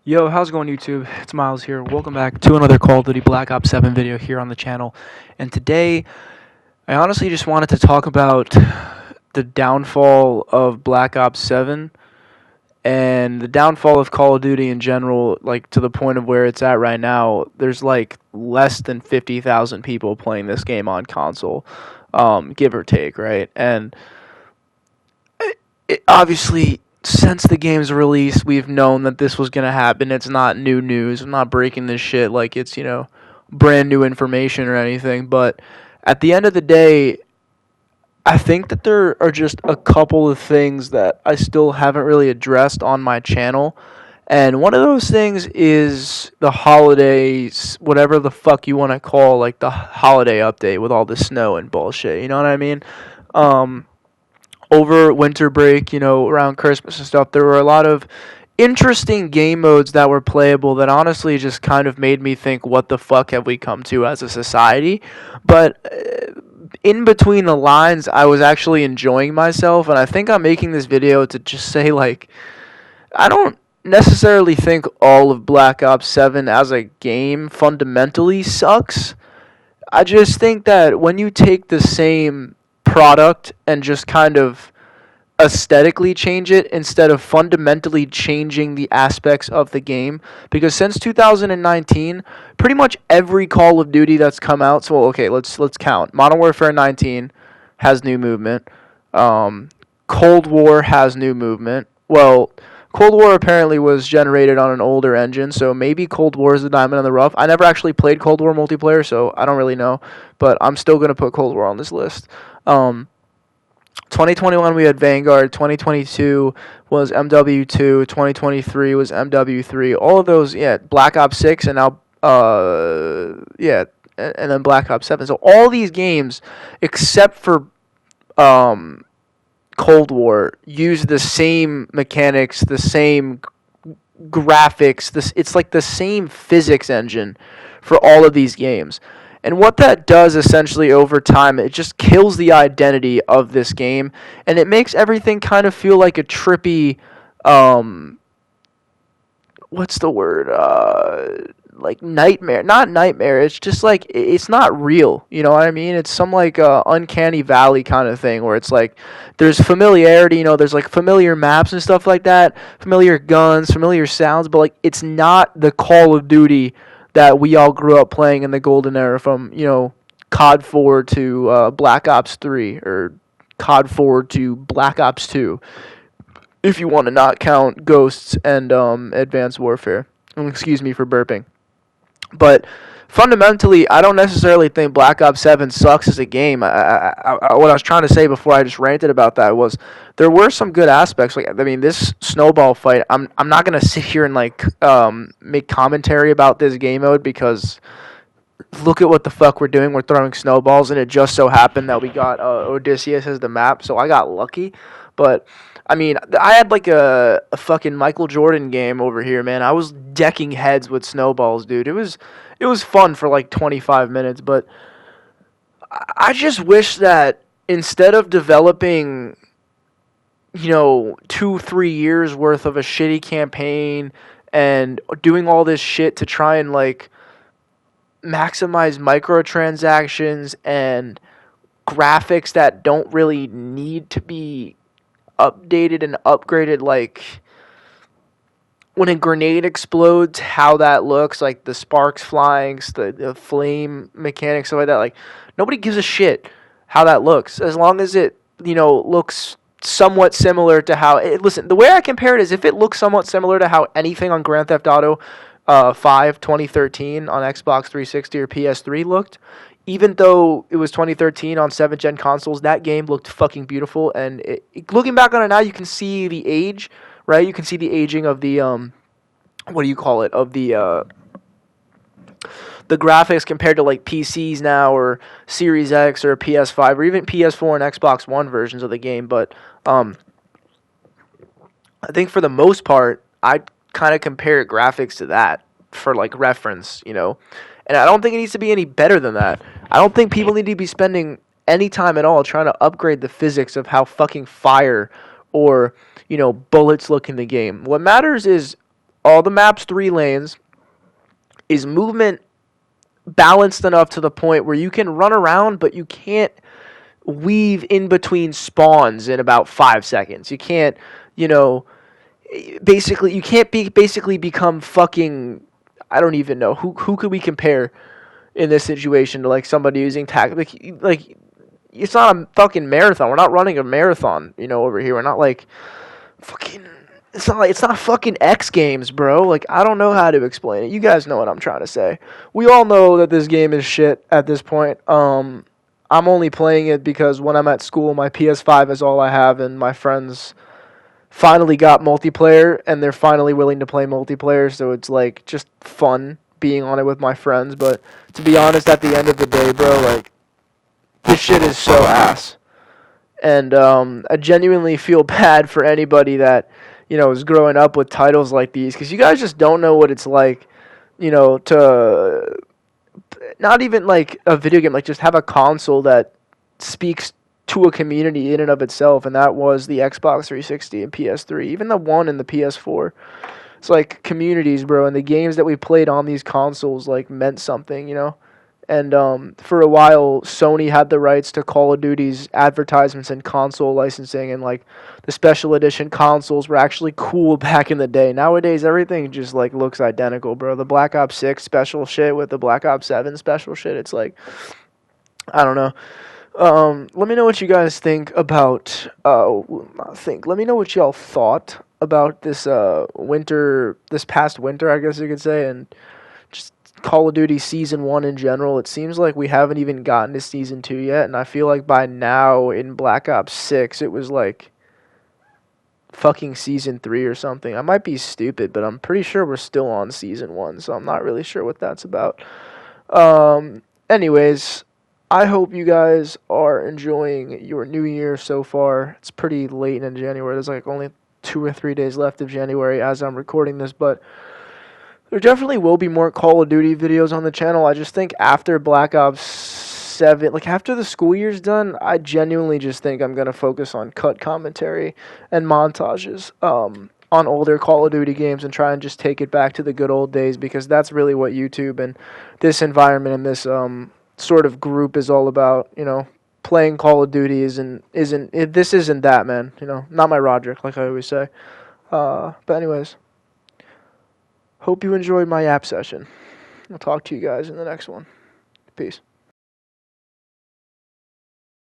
Yo, how's it going, YouTube? It's Miles here. Welcome back to another Call of Duty Black Ops 7 video here on the channel. And today, I honestly just wanted to talk about the downfall of Black Ops 7 and the downfall of Call of Duty in general, like to the point of where it's at right now. There's like less than 50,000 people playing this game on console, give or take, right? And obviously, since the game's release, we've known that this was going to happen. It's not new news. I'm not breaking this shit like it's, brand new information or anything. But at the end of the day, I think that there are just a couple of things that I still haven't really addressed on my channel. And one of those things is the holidays, whatever the fuck you want to call, like the holiday update with all the snow and bullshit. You know what I mean? Over winter break, around Christmas and stuff, there were a lot of interesting game modes that were playable that honestly just kind of made me think, what the fuck have we come to as a society? But in between the lines, I was actually enjoying myself, and I think I'm making this video to just say, like, I don't necessarily think all of Black Ops 7 as a game fundamentally sucks. I just think that when you take the same product and just kind of aesthetically change it instead of fundamentally changing the aspects of the game, because since 2019 pretty much every Call of Duty that's come out, so okay, let's count. Modern Warfare 19 has new movement. Cold War has new movement. Well, Cold War apparently was generated on an older engine, so maybe Cold War is the diamond in the rough. I never actually played Cold War multiplayer, so I don't really know, but I'm still going to put Cold War on this list. 2021 we had Vanguard, 2022 was MW2, 2023 was MW3. All of those, Black Ops 6 and now and then Black Ops 7. So all these games except for Cold War use the same mechanics, the same graphics. It's like the same physics engine for all of these games. And what that does essentially over time, it just kills the identity of this game, and it makes everything kind of feel like a trippy, what's the word? Like nightmare. Not nightmare, it's just like, it's not real, you know what I mean? It's some like uncanny valley kind of thing where it's like, there's familiarity, there's like familiar maps and stuff like that, familiar guns, familiar sounds, but like, it's not the Call of Duty that we all grew up playing in the golden era from, COD 4 to Black Ops 3 or COD 4 to Black Ops 2, if you want to not count Ghosts and Advanced Warfare. Excuse me for burping. But fundamentally, I don't necessarily think Black Ops 7 sucks as a game. What I was trying to say before I just ranted about that was there were some good aspects. Like, I mean, this snowball fight, I'm not gonna sit here and like make commentary about this game mode, because look at what the fuck we're doing. We're throwing snowballs, and it just so happened that we got Odysseus as the map, so I got lucky. But I mean, I had like a fucking Michael Jordan game over here, man. I was decking heads with snowballs, dude. It was fun for like 25 minutes, but I just wish that instead of developing, 2-3 years worth of a shitty campaign and doing all this shit to try and like maximize microtransactions and graphics that don't really need to be updated and upgraded, like when a grenade explodes, how that looks, like the sparks flying, the flame mechanics, stuff like that. Like, nobody gives a shit how that looks, as long as it, looks somewhat similar to how it. Listen, the way I compare it is if it looks somewhat similar to how anything on Grand Theft Auto 5 2013 on Xbox 360 or PS3 looked. Even though it was 2013 on 7th gen consoles, that game looked fucking beautiful. And looking back on it now, you can see the age, right? You can see the aging of the what do you call it? Of the graphics compared to like PCs now, or Series X or PS5, or even PS4 and Xbox One versions of the game. But I think for the most part, I kind of compare graphics to that for like reference, And I don't think it needs to be any better than that. I don't think people need to be spending any time at all trying to upgrade the physics of how fucking fire or, bullets look in the game. What matters is all the maps 3 lanes. Is movement balanced enough to the point where you can run around, but you can't weave in between spawns in about 5 seconds. You can't, you know, basically you can't basically become fucking. I don't even know who could we compare in this situation to like somebody using like it's not a fucking marathon. We're not running a marathon, over here. We're not like fucking. It's not fucking X Games, bro. Like I don't know how to explain it. You guys know what I'm trying to say. We all know that this game is shit at this point. I'm only playing it because when I'm at school, my PS5 is all I have, and my friends finally got multiplayer, and they're finally willing to play multiplayer. So it's like just fun being on it with my friends. But to be honest, at the end of the day, bro, like this shit is so ass. And I genuinely feel bad for anybody that is growing up with titles like these, because you guys just don't know what it's like, to not even like a video game, like just have a console that speaks to a community in and of itself, and that was the Xbox 360 and PS3, even the one and the PS4. It's like communities, bro, and the games that we played on these consoles like meant something. And for a while, Sony had the rights to Call of Duty's advertisements and console licensing, and like the special edition consoles were actually cool back in the day. Nowadays, everything just like looks identical, bro. The Black Ops 6 special shit with the Black Ops 7 special shit, it's like, I don't know. Let me know what you guys think about. Let me know what y'all thought about this this past winter, I guess you could say, and just Call of Duty Season 1 in general. It seems like we haven't even gotten to Season 2 yet, and I feel like by now in Black Ops 6 it was like fucking Season 3 or something. I might be stupid, but I'm pretty sure we're still on Season 1, so I'm not really sure what that's about. Anyways, I hope you guys are enjoying your new year so far. It's pretty late in January. There's like only 2 or 3 days left of January as I'm recording this, but there definitely will be more Call of Duty videos on the channel. I just think after Black Ops 7, like after the school year's done, I genuinely just think I'm going to focus on cut commentary and montages on older Call of Duty games and try and just take it back to the good old days, because that's really what YouTube and this environment and this sort of group is all about. Playing Call of Duty isn't that, man. Not my Roderick, like I always say. But anyways, hope you enjoyed my app session. I'll talk to you guys in the next one. Peace.